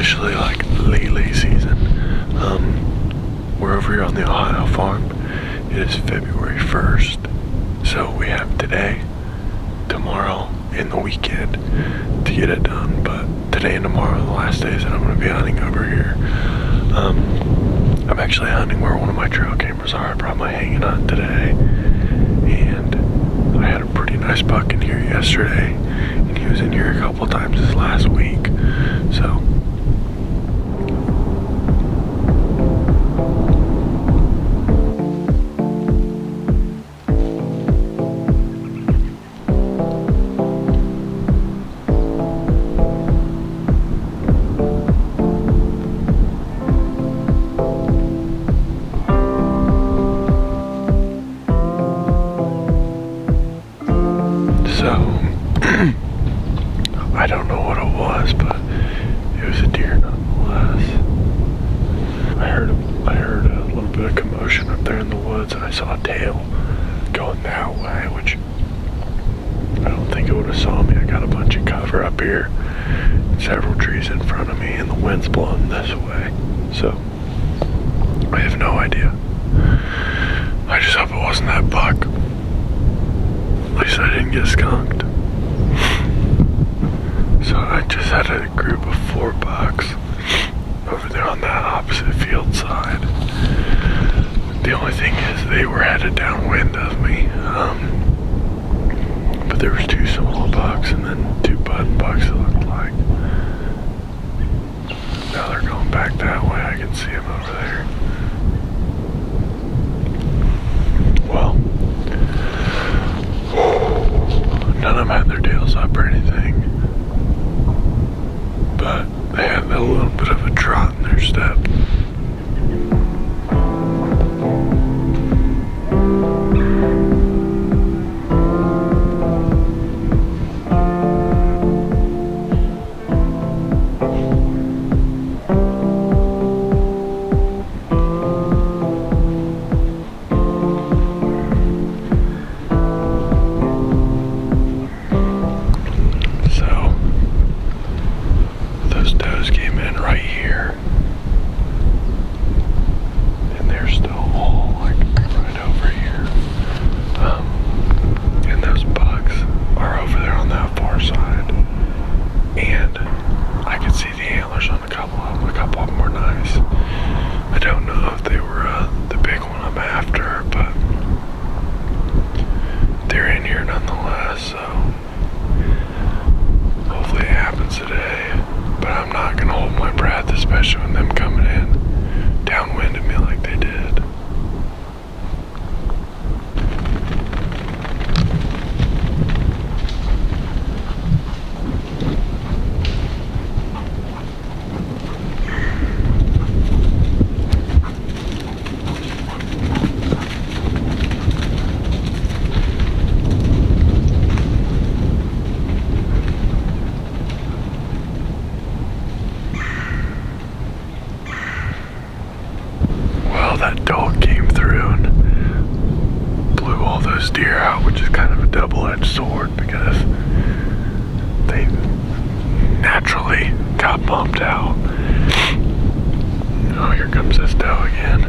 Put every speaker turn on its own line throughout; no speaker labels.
officially like lay season. We're over here on the Ohio farm. It is February 1st. So we have today, tomorrow, and the weekend to get it done. But today and tomorrow are the last days that I'm going to be hunting over here. I'm actually hunting where one of my trail cameras are. I brought my hanging hunt today. And I had a pretty nice buck in here yesterday. And he was in here a couple times this last week. So I don't know what it was, but it was a deer nonetheless. I heard a little bit of commotion up there in the woods, and I saw a tail going that way, which I don't think it would have saw me. I got a bunch of cover up here, several trees in front of me, and the wind's blowing this way. So I have no idea. I just hope it wasn't that buck. At least I didn't get skunked. So I just had a group of 4 bucks over there on that opposite field side. The only thing is they were headed downwind of me. But there was 2 small bucks and then 2 bud bucks, it looked like. Now they're going back that way. I can see them over there. Well, none of them had their tails up or anything. But they had a little bit of a trot in their step. Especially when them coming in downwind of me like they did. That dog came through and blew all those deer out, which is kind of a double-edged sword because they naturally got bumped out. Oh, here comes this doe again.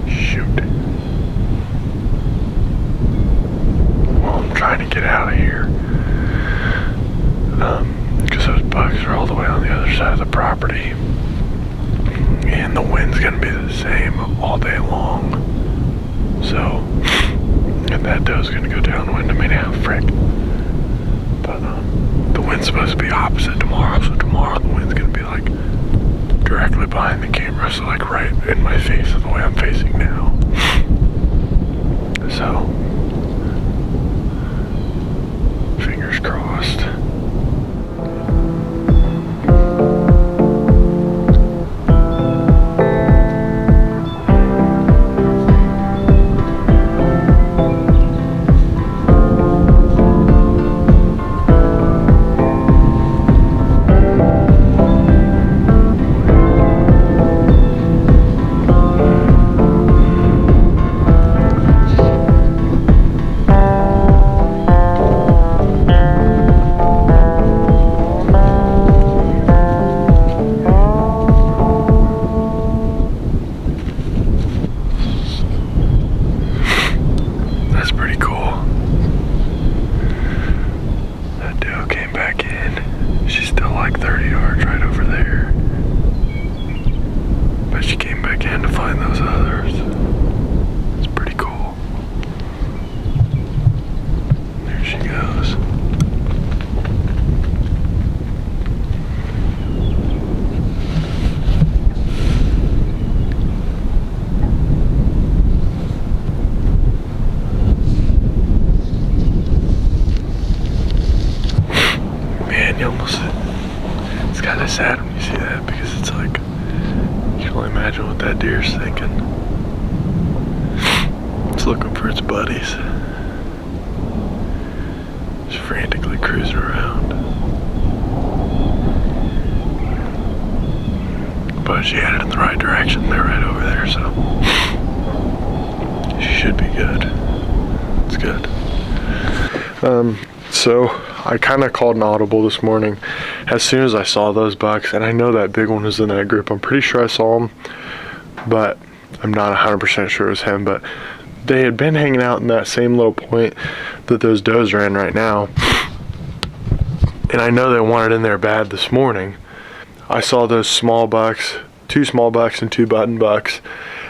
Shoot. Well, I'm trying to get out of here because those bucks are all the way on the other side of the property. And the wind's gonna be the same all day long. So, and that doe's gonna go downwind of me now, frick. But the wind's supposed to be opposite tomorrow, so tomorrow the wind's gonna be like directly behind the camera, so like right in my face is the way I'm facing now. So, fingers crossed. still came back in. She's still like 30 yards right over there. But she came back in to find those others. It's pretty cool. There she goes. Man, you almost, it's kind of sad when you see that, because it's like, you can only imagine what that deer's thinking. It's looking for its buddies. Just frantically cruising around. But she headed in the right direction. They're right over there, so she should be good. It's good. So I kind of called an audible this morning as soon as I saw those bucks, and I know that big one was in that group. I'm pretty sure I saw him, but I'm not 100% sure it was him. But they had been hanging out in that same little point that those does are in right now, and I know they wanted in there bad this morning. I saw those small bucks, 2 small bucks and 2 button bucks,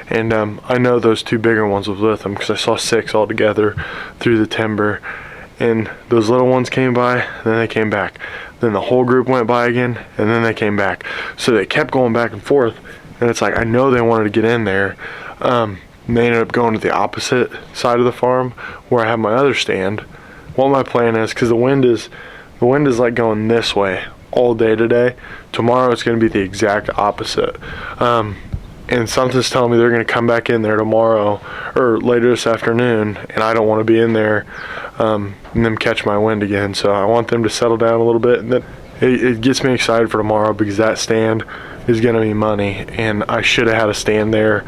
and I know those 2 bigger ones was with them because I saw 6 all together through the timber. And those little ones came by, then they came back. Then the whole group went by again, and then they came back. So they kept going back and forth, and it's like, I know they wanted to get in there. And they ended up going to the opposite side of the farm where I have my other stand. What my plan is, because the wind is like going this way all day today. Tomorrow it's going to be the exact opposite. And something's telling me they're going to come back in there tomorrow or later this afternoon, and I don't want to be in there and them catch my wind again. So I want them to settle down a little bit, and then it gets me excited for tomorrow because that stand is going to be money, and I should have had a stand there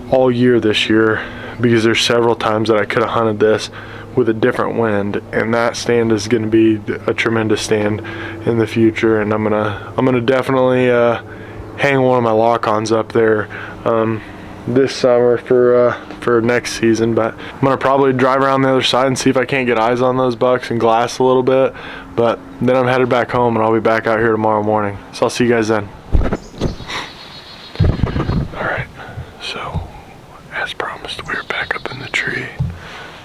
all year this year because there's several times that I could have hunted this with a different wind, and that stand is going to be a tremendous stand in the future. And I'm gonna definitely hang one of my lock-ons up there this summer for next season. But I'm gonna probably drive around the other side and see if I can't get eyes on those bucks and glass a little bit. But then I'm headed back home, and I'll be back out here tomorrow morning. So I'll see you guys then. All right. So as promised, we're back up in the tree.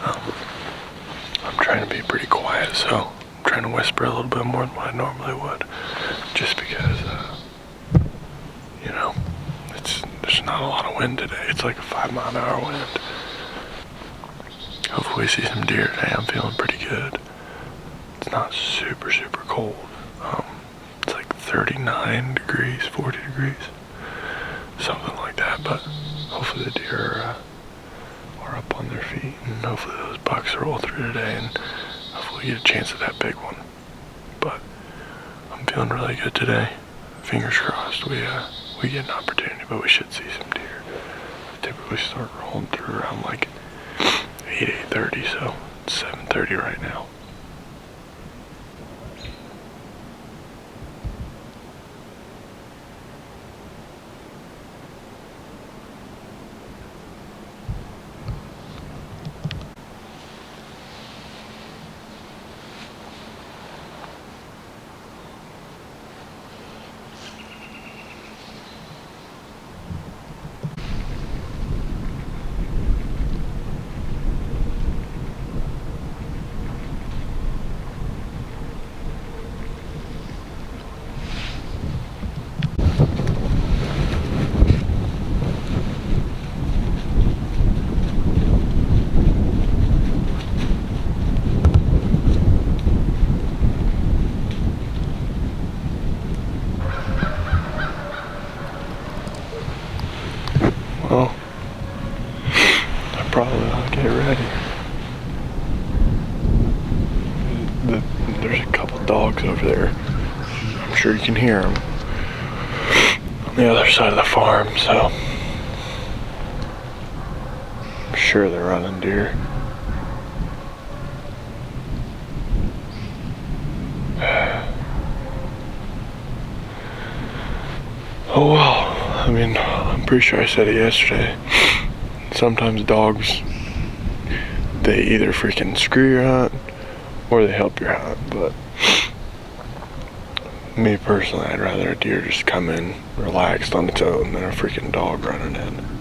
I'm trying to be pretty quiet, so I'm trying to whisper a little bit more than what I normally would, just because. You know, there's not a lot of wind today. It's like a 5-mile-an-hour wind. Hopefully we see some deer today. I'm feeling pretty good. It's not super, super cold. It's like 39 degrees, 40 degrees, something like that. But hopefully the deer are up on their feet, and hopefully those bucks roll through today, and hopefully we get a chance at that big one. But I'm feeling really good today. Fingers crossed we get an opportunity, but we should see some deer. They typically start rolling through around like 8:30, so it's 7:30 right now. Well, I probably ought to get ready. There's a couple dogs over there. I'm sure you can hear them on the other side of the farm, so I'm sure they're running deer. Oh well, I mean, I'm pretty sure I said it yesterday. Sometimes dogs, they either freaking screw your hunt or they help your hunt, but Me personally, I'd rather a deer just come in relaxed on its own than a freaking dog running in.